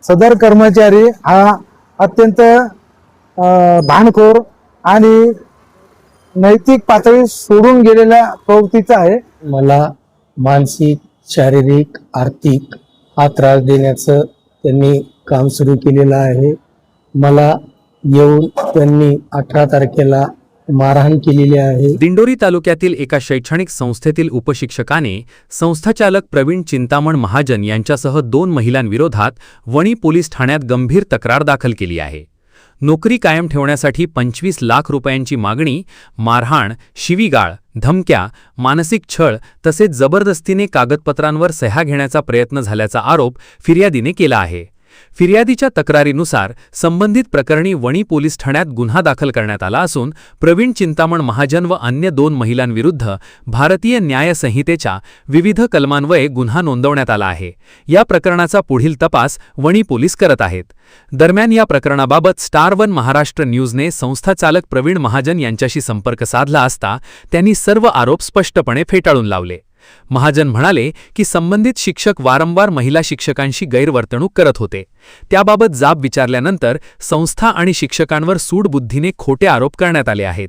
सदर कर्मचारी हा अत्यंत भांडखोर आणि नैतिक पातळी सोडून गेलेल्या प्रवृत्तीचा आहे। मला मानसिक, शारीरिक, आर्थिक हा त्रास देण्याचं त्यांनी काम सुरू केलेलं आहे। मला येऊन त्यांनी 18 तारखेला मारहाण केलेली आहे। दिंडोरी तालुक्यातील एका शैक्षणिक संस्थेतील उपशिक्षकाने संस्थाचालक प्रवीण चिंतामण महाजन यांच्यासह 2 महिलांविरोधात वणी पोलीस ठाण्यात गंभीर तक्रार दाखल केली आहे। नोकरी कायम ठेवण्यासाठी 25 लाख रुपयांची मागणी, मारहाण, शिवीगाळ, धमक्या, मानसिक छळ तसेच जबरदस्तीने कागदपत्रांवर सह्या घेण्याचा प्रयत्न झाल्याचा आरोप फिर्यादीने केला आहे। फिर्यादीच्या तक्रारीनुसार संबंधित प्रकरणी वणी पोलीस ठाण्यात गुन्हा दाखल करण्यात आला असून प्रवीण चिंतामण महाजन व अन्य 2 महिलांविरुद्ध भारतीय न्याय संहितेच्या विविध कलमान्वये गुन्हा नोंदवण्यात आला आहे। या प्रकरणाचा पुढील तपास वणी पोलीस करत आहेत। दरम्यान या प्रकरणाबाबत स्टार वन महाराष्ट्र न्यूजने संस्थाचालक प्रवीण महाजन यांच्याशी संपर्क साधला असता त्यांनी सर्व आरोप स्पष्टपणे फेटाळून लावले। महाजन म्हणाले की संबंधित शिक्षक वारंवार महिला शिक्षकांशी गैरवर्तणूक करत होते। त्याबाबत जाब विचारल्यानंतर संस्था आणि शिक्षकांवर सूडबुद्धीने खोटे आरोप करण्यात आले आहेत।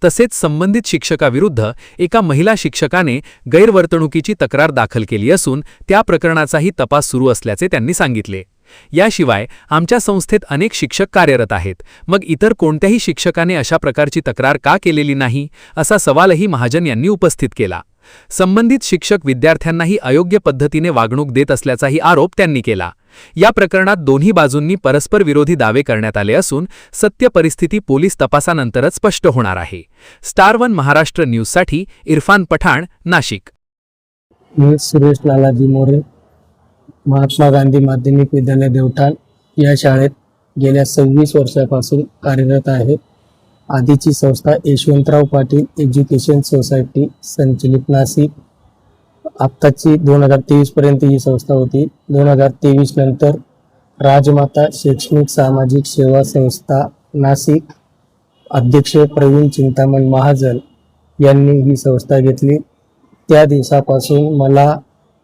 तसेच संबंधित शिक्षकाविरुद्ध एका महिला शिक्षकाने गैरवर्तणुकीची तक्रार दाखल केली असून त्या प्रकरणाचाही तपास सुरू असल्याचे त्यांनी सांगितले। याशिवाय आमच्या संस्थेत अनेक शिक्षक कार्यरत आहेत, मग इतर कोणत्याही शिक्षकाने अशा प्रकारची तक्रार का केलेली नाही, असा सवालही महाजन यांनी उपस्थित केला। संबंधित शिक्षक विद्यार्थ्यांनाही अयोग्य पद्धतीने वागणूक देत असल्याचाही आरोप त्यांनी केला। या प्रकरणात दोन्ही बाजूंनी परस्पर विरोधी दावे करण्यात आले असून सत्य परिस्थिती पोलीस तपासानंतरच स्पष्ट होणार आहे। स्टार वन महाराष्ट्र न्यूजसाठी इरफान पठाण, नाशिक। मी सुरेश लालाजी मोरे, महात्मा गांधी माध्यमिक विद्यालय देवठाण या शाळेत गेल्या 26 वर्षापासून कार्यरत आहे। आधीची संस्था यशवंतराव पाटील एज्युकेशन सोसायटी संचलित नाशिक, आत्ताची 2023 पर्यंत ही संस्था होती। 2023 नंतर राजमाता शैक्षणिक सामाजिक सेवा संस्था नाशिक, अध्यक्ष प्रवीण चिंतामण महाजन यांनी ही संस्था घेतली। त्या दिवसापासून मला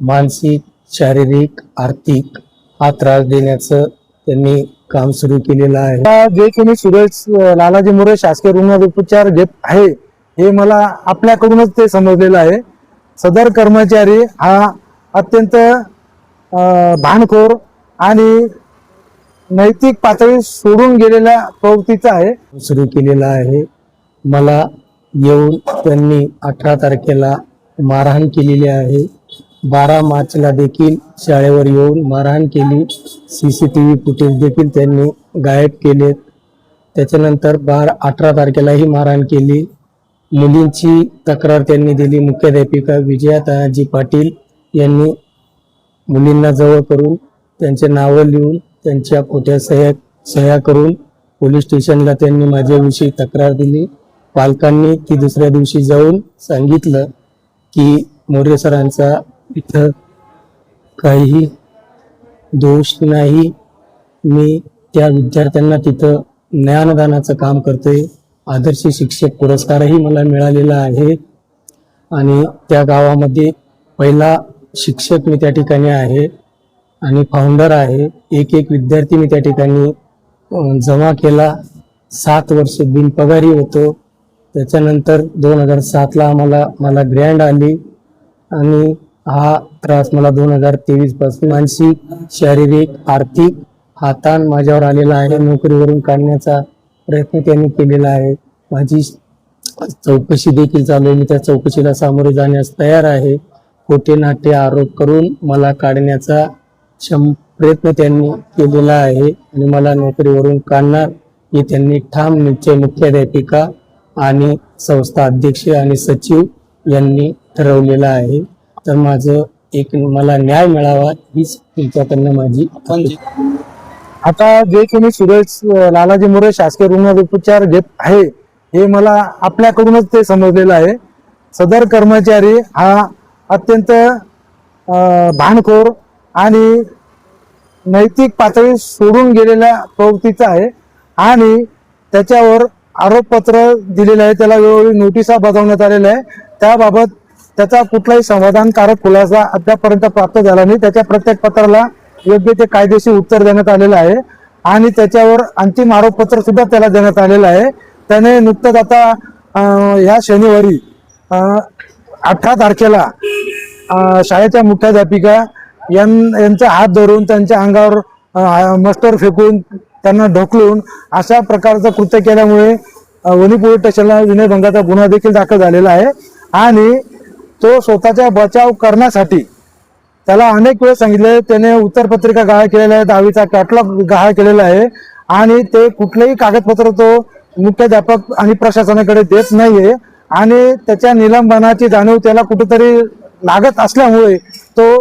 मानसिक, शारीरिक, आर्थिक हा त्रास देण्याचं त्यांनी काम सुरू केलेलं आहे। जे कोणी सुरेश लालाजी मोरे शासकीय रुग्णालयात उपचार घेत आहे हे मला आपल्याकडूनच ते समजलेलं आहे। सदर कर्मचारी हा अत्यंत भांडखोर आणि नैतिक पातळी सोडून गेलेल्या प्रवृत्तीचा आहे। सुरू केलेला आहे। मला येऊन त्यांनी 18 तारखेला मारहाण केलेली आहे। 12 मार्चला देखील शाळेवर येऊन मारहाण केली। CCTV फुटेज देखील त्यांनी गायब केलेत। त्याच्यानंतर 18 तारखेलाही मारहाण केली। मुलींची तक्रार त्यांनी दिली। मुख्याध्यापिका विजया तानाजी पाटील यांनी मुलींना जवळ करून त्यांचे नावं लिहून त्यांच्या खोट्या सह्या करून पोलीस स्टेशनला त्यांनी माझ्याविषयी तक्रार दिली। पालकांनी ती दुसऱ्या दिवशी जाऊन सांगितलं की मोरे सरांचा इथं काही दोष नाही। मी त्या विद्यार्थ्यांना तिथं ज्ञानदानाचं काम करतोय। आदर्श शिक्षक पुरस्कारही मला मिळालेला आहे आणि त्या गावामध्ये पहिला शिक्षक मी त्या ठिकाणी आहे आणि फाउंडर आहे। एक विद्यार्थी मी त्या ठिकाणी जमा केला। 7 वर्ष बिनपगारी होतो। त्याच्यानंतर 2007ला मला ग्रँड आली आणि हा त्रास मला 2023 पासून मानसिक, शारीरिक, आर्थिक हा ताण माझ्यावर आलेला आहे। नोकरीवरून काढण्याचा प्रयत्न त्यांनी केलेला आहे। माझी चौकशी देखील चालू आहे। मी त्या चौकशीला सामोरे जाण्यास तयार आहे। खोटे नाटे आरोप करून मला काढण्याचा प्रयत्न त्यांनी केलेला आहे आणि मला नोकरीवरून काढणार हे त्यांनी ठाम निश्चय मुख्याध्यापिका आणि संस्था अध्यक्ष आणि सचिव यांनी ठरवलेलं आहे। तर माझं मला न्याय मिळावा हीच तुमच्याकडनं माझी आता जे कोणी सुरेश लालाजी मोरे शासकीय रुग्णालयात उपचार घेत आहे हे मला आपल्याकडूनच ते समजलेलं आहे। सदर कर्मचारी हा अत्यंत भांडखोर आणि नैतिक पातळी सोडून गेलेल्या प्रवृत्तीचा आहे आणि त्याच्यावर आरोपपत्र दिलेलं आहे। त्याला वेळोवेळी नोटिसा बजावण्यात आलेल्या आहे। त्याबाबत त्याचा कुठलाही समाधानकारक खुलासा अद्यापर्यंत प्राप्त झाला नाही। त्याच्या प्रत्येक पत्राला योग्य ते कायदेशीर उत्तर देण्यात आलेलं आहे आणि त्याच्यावर अंतिम आरोपपत्र सुद्धा त्याला देण्यात आलेलं आहे. त्याने नुकतंच आता या शनिवारी 18 तारखेला शाळेच्या मुख्याध्यापिका यांचा हात धरून त्यांच्या अंगावर मस्टर फेकून त्यांना ढकलून अशा प्रकारचं कृत्य केल्यामुळे वणी पोलीस स्टेशनला विनयभंगाचा गुन्हा देखील दाखल झालेला आहे आणि तो स्वतःचा बचाव करण्यासाठी त्याला अनेक वेळेस सांगितले, त्याने उत्तरपत्रिका गहाळ केलेल्या आहेत, दहावीचा कॅटलॉग गहाळ केलेला आहे आणि ते कुठलेही कागदपत्र तो मुख्याध्यापक आणि प्रशासनाकडे देत नाहीये आणि त्याच्या निलंबनाची जाणीव त्याला कुठेतरी लागत असल्यामुळे तो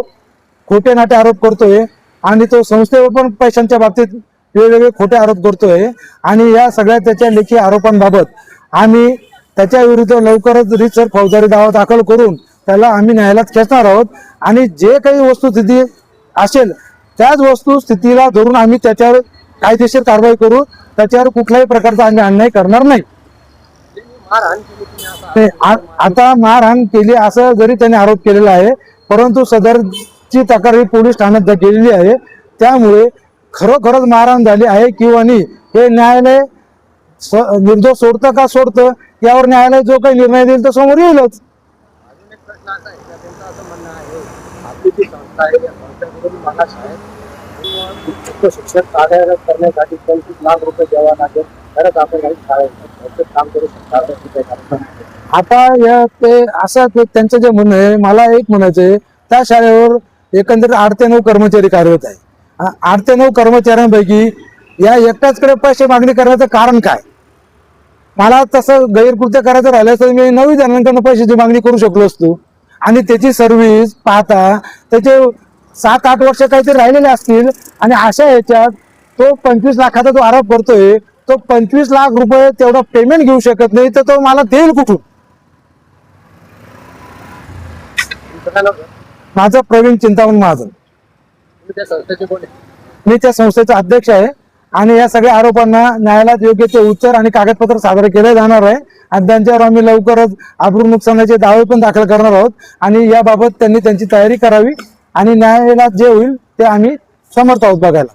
खोटे नाटे आरोप करतोय आणि तो संस्थेवर पण पैशांच्या बाबतीत वेगवेगळे खोटे आरोप करतोय आणि या सगळ्या त्याच्या लेखी आरोपांबाबत आम्ही त्याच्या विरुद्ध लवकरच रीतसर फौजदारी दावा दाखल करून त्याला आम्ही न्यायालयात खेचणार आहोत आणि जे काही वस्तुस्थिती असेल त्याच वस्तुस्थितीला धरून आम्ही त्याच्यावर कायदेशीर कारवाई करू. त्याच्यावर कुठल्याही प्रकारचा आम्ही अन्याय करणार नाही. आता मारहाण केली असं जरी त्याने आरोप केलेला आहे, परंतु सदरची तक्रार ही पोलीस ठाण्यात गेलेली आहे. त्यामुळे खरोखरच मारहाण झाली आहे किंवा नाही हे न्यायालय निर्दोष सोडतं का सोडतं यावर न्यायालय जो काही निर्णय देईल तो समोर येईलच. शिक्षण कार्यरत करण्यासाठी 25 लाख रुपये द्यावा लागेल तरच आपण काही शाळेत काम करू शकता. आता या ते असं त्यांचं जे म्हणणं आहे, मला एक म्हणायचं आहे, त्या शाळेवर एकंदरीत 8 ते 9 कर्मचारी कार्यरत आहे. 8 ते 9 कर्मचाऱ्यांपैकी या एकट्याचकडे पैसे मागणी करण्याचं कारण काय? मला तसं गैरकृत्य करायचं राहिलं तर मी 9 जणांकडून पैशाची मागणी करू शकलो असतो आणि त्याची सर्व्हिस पाहता त्याचे 7-8 वर्ष काहीतरी राहिलेले असतील आणि अशा ह्याच्यात तो 25 लाखाचा जो आरोप करतोय तो 25 लाख रुपये तेवढा पेमेंट घेऊ शकत नाही तर तो मला देईल कुठून? माझं प्रवीण चिंतामण महाजन, मी त्या संस्थेचा अध्यक्ष आहे आणि या सगळ्या आरोपांना न्यायालयात योग्य ते उत्तर आणि कागदपत्र सादर केले जाणार आहे आणि त्यांच्यावर आम्ही लवकरच अब्रू नुकसानाचे दावे पण दाखल करणार आहोत आणि याबाबत त्यांनी त्यांची तयारी करावी आणि न्यायालयात जे होईल ते आम्ही समर्थ आहोत बघायला.